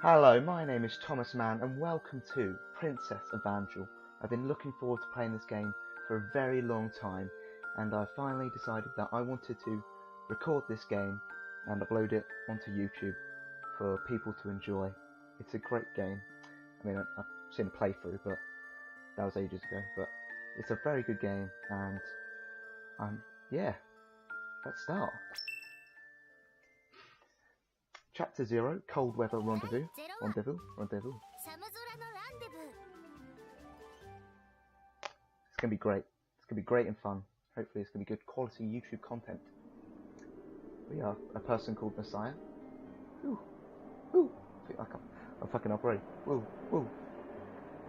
Hello, my name is Thomas Mann and welcome to Princess Evangile. I've been looking forward to playing this game for a very long time and I finally decided that I wanted to record this game and upload it onto YouTube for people to enjoy. It's a great game. I mean, I've seen a playthrough, but that was ages ago, but it's a very good game and yeah, let's start. Chapter 0, Cold Weather Rendezvous. Rendezvous. It's going to be great. It's going to be great and fun. Hopefully it's going to be good quality YouTube content. We are a person called Masaya. Ooh. Ooh. I'm fucking up already. Woo. Woo.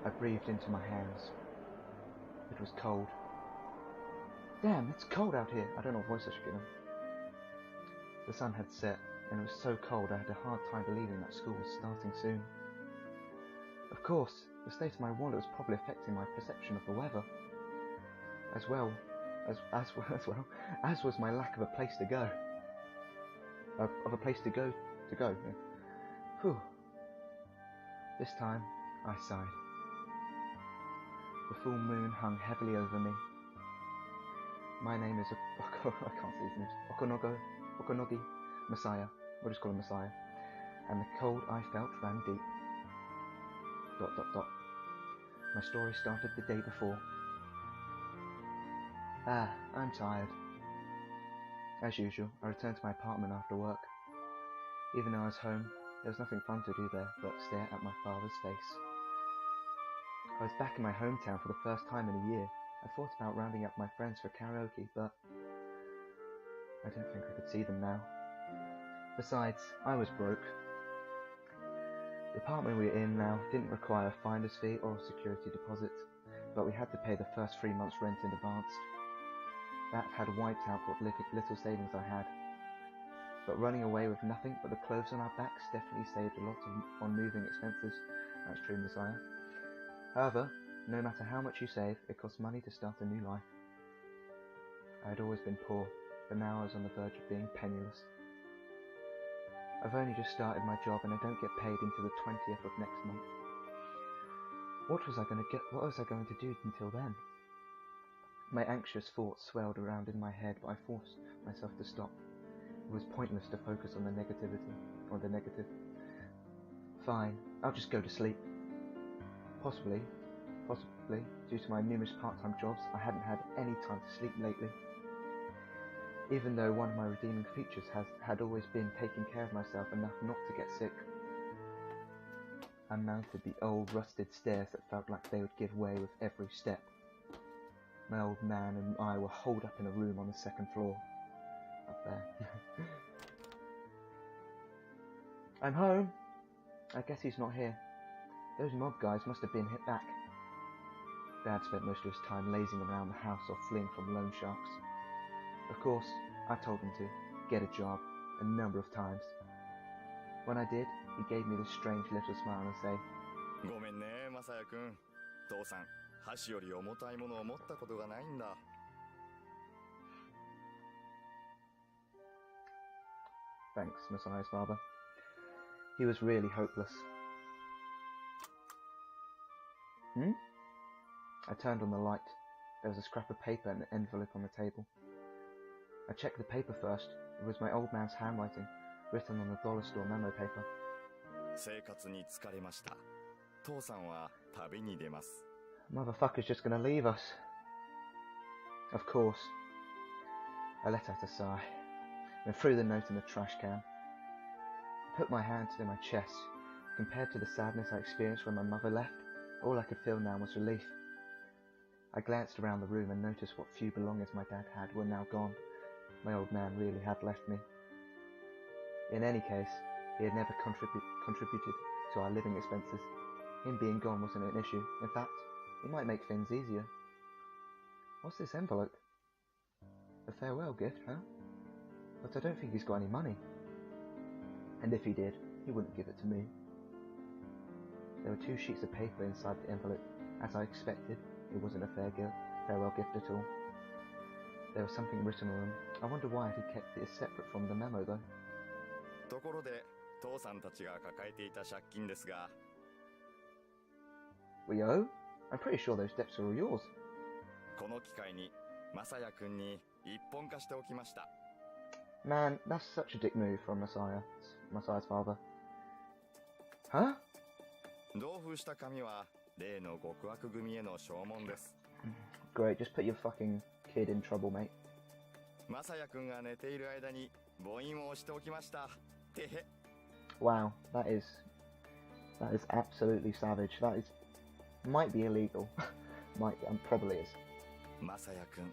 I breathed into my hands. It was cold. Damn, it's cold out here. I don't know what voice I should give them. The sun had set. And it was so cold I had a hard time believing that school was starting soon. Of course, the state of my wallet was probably affecting my perception of the weather, as well as was my lack of a place to go. Yeah. Whew. This time, I sighed. The full moon hung heavily over me. My name is I can't see his name. Okonogi. Masaya, we'll just call him Masaya, and the cold I felt ran deep. ... My story started the day before. I'm tired. As usual, I returned to my apartment after work. Even though I was home, there was nothing fun to do there but stare at my father's face. I was back in my hometown for the first time in a year. I thought about rounding up my friends for karaoke, but I don't think I could see them now. Besides, I was broke. The apartment we were in now didn't require a finder's fee or a security deposit, but we had to pay the first 3 months' rent in advance. That had wiped out what little savings I had. But running away with nothing but the clothes on our backs definitely saved a lot on moving expenses. That's true, Masaya. However, no matter how much you save, it costs money to start a new life. I had always been poor, but now I was on the verge of being penniless. I've only just started my job and I don't get paid until the 20th of next month. What was I going to do until then? My anxious thoughts swirled around in my head, but I forced myself to stop. It was pointless to focus on the negative. Fine, I'll just go to sleep. Possibly, due to my numerous part-time jobs, I hadn't had any time to sleep lately. Even though one of my redeeming features had always been taking care of myself enough not to get sick. I mounted the old rusted stairs that felt like they would give way with every step. My old man and I were holed up in a room on the 2nd floor. Up there. I'm home! I guess he's not here. Those mob guys must have been hit back. Dad spent most of his time lazing around the house or fleeing from loan sharks. Of course, I told him to get a job a number of times. When I did, he gave me this strange little smile and say, ごめんね、マサヤ君。父さん、箸より重たいものを持ったことがないんだ。Thanks, Masaya's father. He was really hopeless. I turned on the light. There was a scrap of paper and an envelope on the table. I checked the paper first. It was my old man's handwriting, written on the dollar store memo paper. 生活に疲れました。父さんは旅に出ます。 Motherfucker's just gonna leave us. Of course. I let out a sigh, and threw the note in the trash can. I put my hand to my chest. Compared to the sadness I experienced when my mother left, all I could feel now was relief. I glanced around the room and noticed what few belongings my dad had were now gone. My old man really had left me. In any case, he had never contributed to our living expenses. Him being gone wasn't an issue. In fact, he might make things easier. What's this envelope? A farewell gift, huh? But I don't think he's got any money. And if he did, he wouldn't give it to me. There were 2 sheets of paper inside the envelope. As I expected, it wasn't a farewell gift at all. There was something written on them. I wonder why he kept it separate from the memo, though. ところで、父さんたちが抱えていた借金ですが。We owe? I'm pretty sure those debts are all yours. この機会にマサヤ君に一本化しておきました。Man, that's such a dick move from Masaya's father. Huh? 同封した紙は例の極悪組への証文です。Great, just put your fucking kid in trouble, mate. マサヤ君が寝ている間に母印を押しておきました。てへ。Wow, that is absolutely savage. That might be illegal. Might be, and probably is. マサヤ君、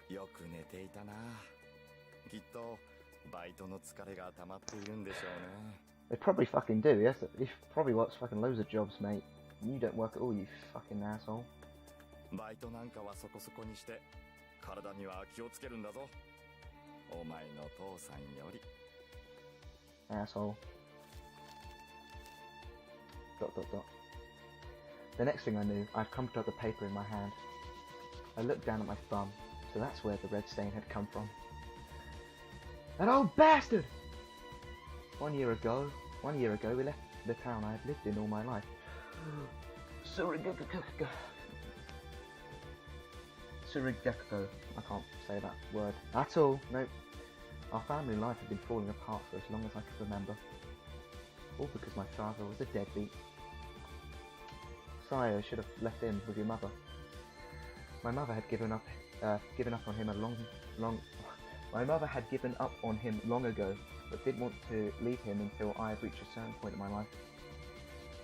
よく寝ていたな。きっとバイトの疲れが溜まっているんでしょうね。They probably fucking do, yes? He probably works fucking loads of jobs, mate. You don't work at all, you fucking asshole. バイトなんかはそこそこにして、体には気をつけるんだぞ。お前の父さんより。Asshole. ... The next thing I knew, I'd crumpled up the paper in my hand. I looked down at my thumb, so that's where the red stain had come from. That old bastard! 1 year ago, we left the town I had lived in all my life. Surigeko. I can't say that word at all. Nope. Our family life had been falling apart for as long as I could remember. All because my father was a deadbeat. Masaya should have left him with your mother. My mother had given up on him My mother had given up on him long ago, but didn't want to leave him until I had reached a certain point in my life.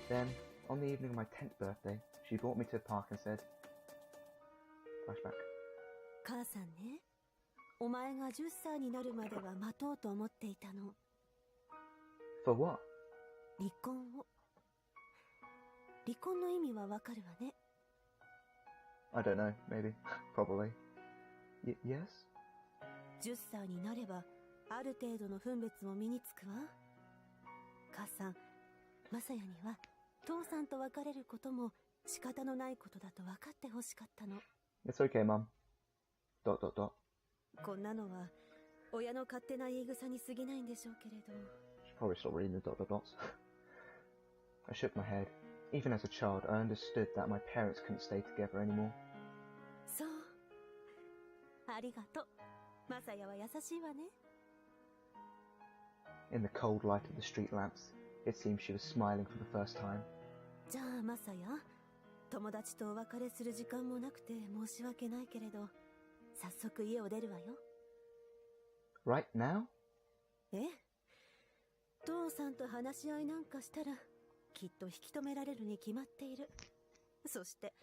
Then, on the evening of my 10th birthday, she brought me to the park and said... Flashback. 母さんね、お前が10歳になるまでは待とうと思っていたの。For what? 離婚を。離婚の意味はわかるわね。I don't know, maybe. Probably. Yes? 10歳になれば、ある程度の分別も身につくわ。母さん、マサヤには、父さんと別れることも仕方のないことだと分かってほしかったの。It's okay, Mum. ... こんなのは、親の勝手な言い草に過ぎないんでしょうけれど。Should probably stop reading the ... I shook my head. Even as a child, I understood that my parents couldn't stay together anymore. そう。ありがとう。マサヤは優しいわね。In the cold light of the street lamps, it seemed she was smiling for the first time. じゃあマサヤ、友達とお別れする時間もなくて申し訳ないけれど、早速家を出るわよ。Right now? ええ。父さんと話し合いなんかしたら、きっと引き止められるに決まっている。そして、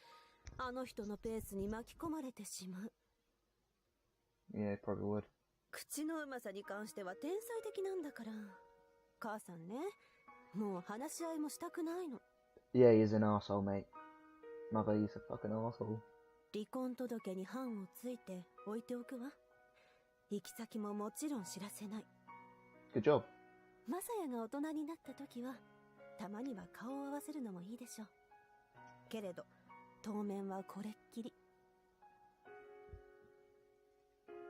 あの人のペースに巻き込まれてしまう。Yeah, probably would. 口のうまさに関しては天才的なんだから。母さんね、もう話し合いもしたくないの。Yeah, he's an arsehole, mate. Mother, he's a fucking arsehole. 離婚届に判をついて置いておくわ。行き先ももちろん知らせない。Good job. マサヤが大人になった時は、たまには顔を合わせるのもいいでしょう。けれど、当面はこれっきり。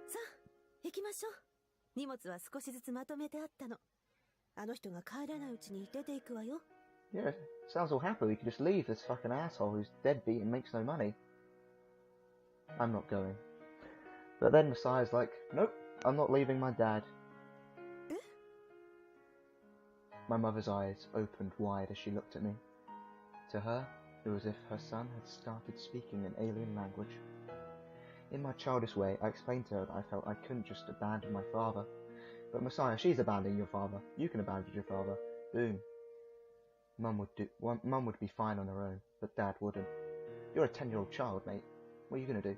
さあ、行きましょう。荷物は少しずつまとめてあったの。あの人が帰らないうちに出ていくわよ。Yeah, sounds all happy. We could just leave this fucking asshole who's deadbeat and makes no money. I'm not going. But then Masaya's like, nope, I'm not leaving my dad. My mother's eyes opened wide as she looked at me. To her, it was as if her son had started speaking an alien language. In my childish way, I explained to her that I felt I couldn't just abandon my father. But Masaya, she's abandoning your father. You can abandon your father. Boom. Mum would be fine on her own, but Dad wouldn't. You're a 10-year-old child, mate. What are you going to do?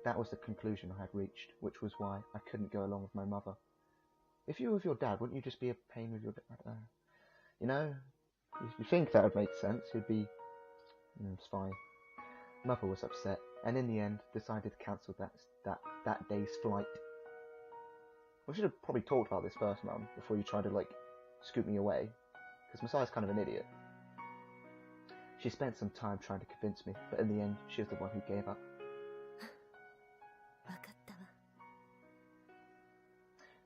That was the conclusion I had reached, which was why I couldn't go along with my mother. If you were with your dad, wouldn't you just be a pain with your dad? You know, you think that would make sense. He'd be... it's fine. Mother was upset, and in the end, decided to cancel that day's flight. We should have probably talked about this first, Mum, before you tried to, like, scoot me away. Because Masaya's kind of an idiot. She spent some time trying to convince me, but in the end, she was the one who gave up. わかったわ。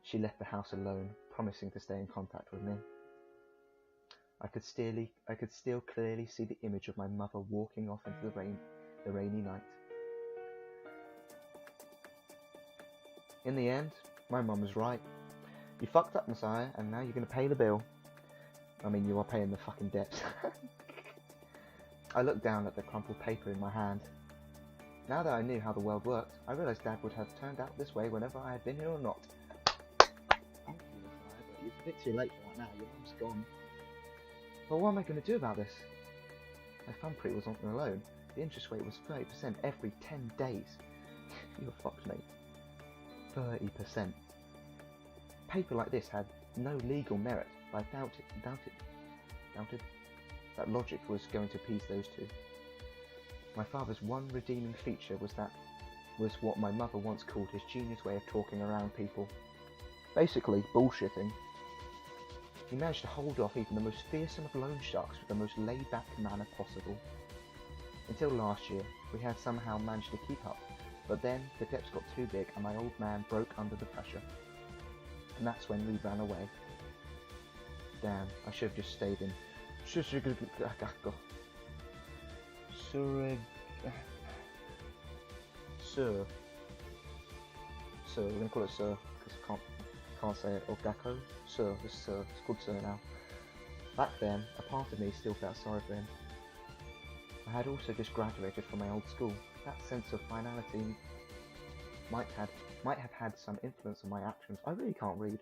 She left the house alone, promising to stay in contact with me. I could still clearly see the image of my mother walking off into the rainy night. In the end, my mum was right. You fucked up, Masaya, and now you're going to pay the bill. I mean, you are paying the fucking debts. I looked down at the crumpled paper in my hand. Now that I knew how the world worked, I realised Dad would have turned out this way whenever I had been here or not. Thank you, Masaya, but it's a bit too late for that now. Your mum's gone. But what am I going to do about this? My thumbprint was on a loan. The interest rate was 30% every 10 days. You're fucked, mate. 30%. Paper like this had no legal merit, but I doubted that logic was going to appease those two. My father's one redeeming feature was what my mother once called his genius way of talking around people. Basically, bullshitting. He managed to hold off even the most fearsome of loan sharks with the most laid-back manner possible. Until last year, we had somehow managed to keep up, but then the debts got too big and my old man broke under the pressure. And that's when we ran away. Damn, I should have just stayed in. Sir. We're gonna call it Sir, because I can't say it. Or Gakko. Sir, it's Sir. It's called Sir now. Back then, a part of me still felt sorry for him. I had also just graduated from my old school. That sense of finality might have had some influence on my actions. I really can't read.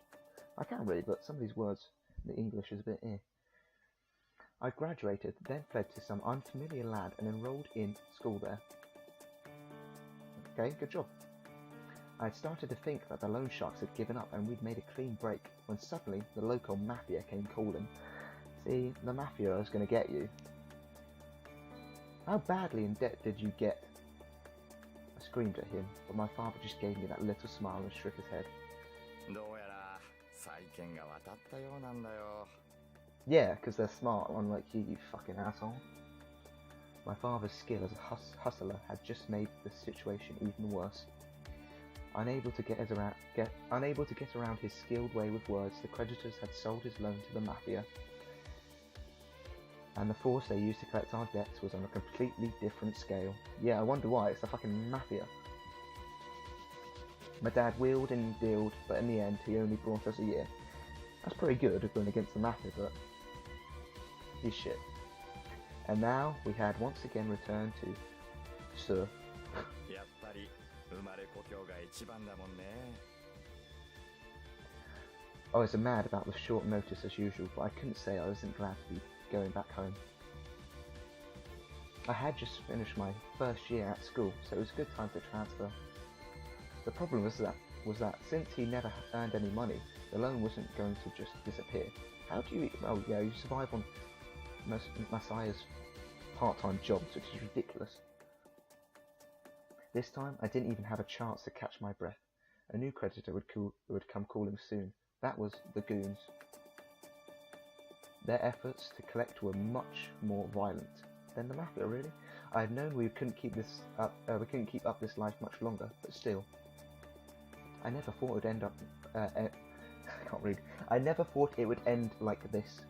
I can read, but some of these words, the English is a bit I graduated, then fled to some unfamiliar land and enrolled in school there. Okay, good job. I had started to think that the loan sharks had given up and we'd made a clean break, when suddenly the local mafia came calling. See, the mafia is going to get you. How badly in debt did you get? I screamed at him, but my father just gave me that little smile and shook his head. Yeah, because they're smart, unlike you fucking asshole. My father's skill as a hustler had just made the situation even worse. Unable to get around his skilled way with words, the creditors had sold his loan to the mafia, and the force they used to collect our debts was on a completely different scale. Yeah, I wonder why. It's the fucking mafia. My dad wheeled and dealed, but in the end, he only brought us a year. That's pretty good of going against the mafia, but he's shit. And now we had once again returned to Sir. I was mad about the short notice as usual, but I couldn't say I wasn't glad to be going back home. I had just finished my first year at school, so it was a good time to transfer. The problem was that since he never earned any money, the loan wasn't going to just disappear. How do you... Oh yeah, you survive on Masaya's part-time jobs, which is ridiculous. This time, I didn't even have a chance to catch my breath. A new creditor would come calling soon. That was the Goons. Their efforts to collect were much more violent than the mafia, really. I had known we couldn't keep up this life much longer, but still. I never thought it would end up... I can't read. I never thought it would end like this.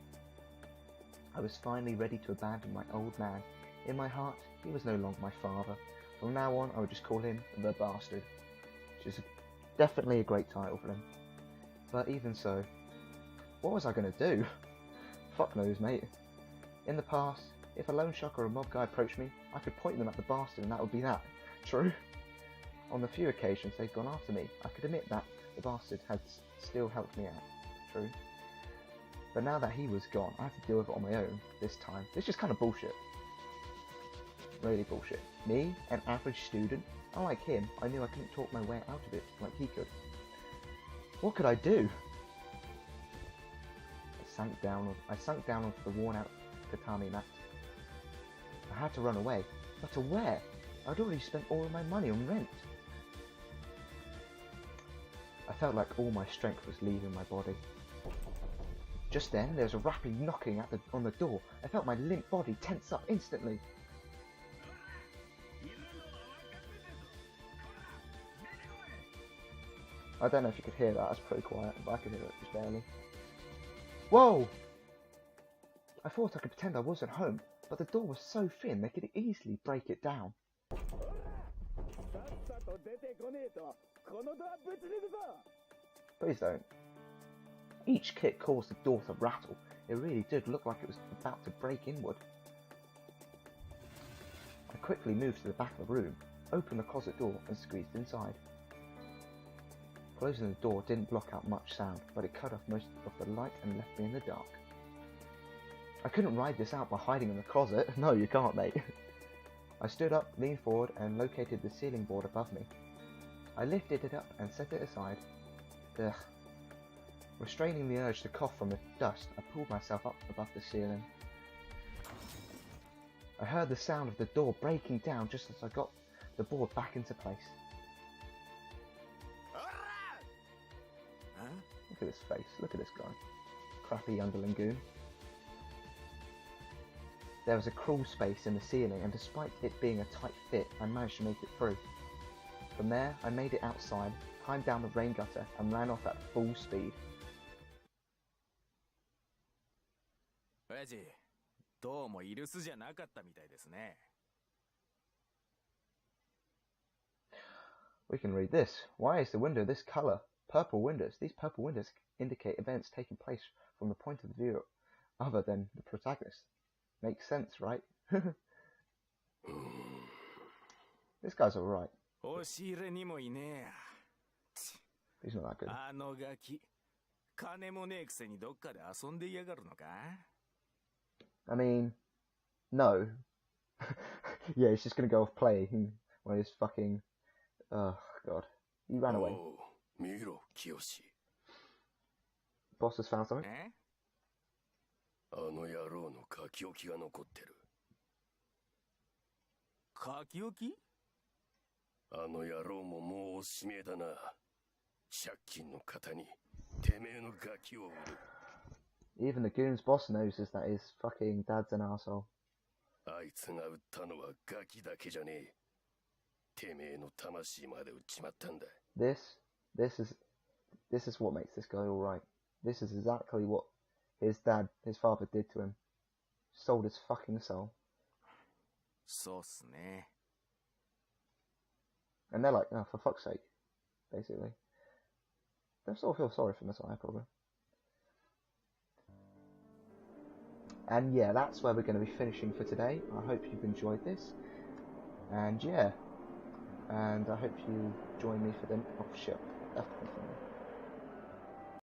I was finally ready to abandon my old man. In my heart, he was no longer my father. From now on, I would just call him the Bastard, which is definitely a great title for him. But even so, what was I going to do? Fuck knows, mate. In the past, if a loan shark or a mob guy approached me, I could point them at the Bastard and that would be that. True. On the few occasions they'd gone after me, I could admit that the Bastard had still helped me out. True. But now that he was gone, I had to deal with it on my own this time. It's just kind of bullshit. Really bullshit. Me, an average student, unlike him, I knew I couldn't talk my way out of it like he could. What could I do? I sunk down onto the worn-out tatami mat. I had to run away, but to where? I'd already spent all of my money on rent. I felt like all my strength was leaving my body. Just then, there was a rapid knocking on the door. I felt my limp body tense up instantly. I don't know if you could hear that, that's pretty quiet, but I could hear it just barely. Whoa! I thought I could pretend I wasn't home, but the door was so thin they could easily break it down. Please don't. Each kick caused the door to rattle. It really did look like it was about to break inward. I quickly moved to the back of the room, opened the closet door and squeezed inside. Closing the door didn't block out much sound, but it cut off most of the light and left me in the dark. I couldn't ride this out by hiding in the closet. No, you can't, mate. I stood up, leaned forward, and located the ceiling board above me. I lifted it up and set it aside. Ugh. Restraining the urge to cough from the dust, I pulled myself up above the ceiling. I heard the sound of the door breaking down just as I got the board back into place. Look at his face, look at this guy. Crappy underling goon. There was a crawl space in the ceiling, and despite it being a tight fit, I managed to make it through. From there, I made it outside, climbed down the rain gutter, and ran off at full speed. We can read this. Why is the window this colour? Purple windows. These purple windows indicate events taking place from the point of view other than the protagonist. Makes sense, right? This guy's alright. He's not that good. I mean, no. Yeah, he's just gonna go off playing when he's fucking... Oh, God. He ran away. Boss has found something. Even the goon's boss knows that his fucking dad's an arsehole. This is what makes this guy alright. This is exactly what his father did to him. Sold his fucking soul. And they're like, oh, for fuck's sake, basically. They sort of feel sorry for Masaya, probably. And yeah, that's where we're going to be finishing for today. I hope you've enjoyed this. And yeah, and I hope you join me for the... Oh shit, that's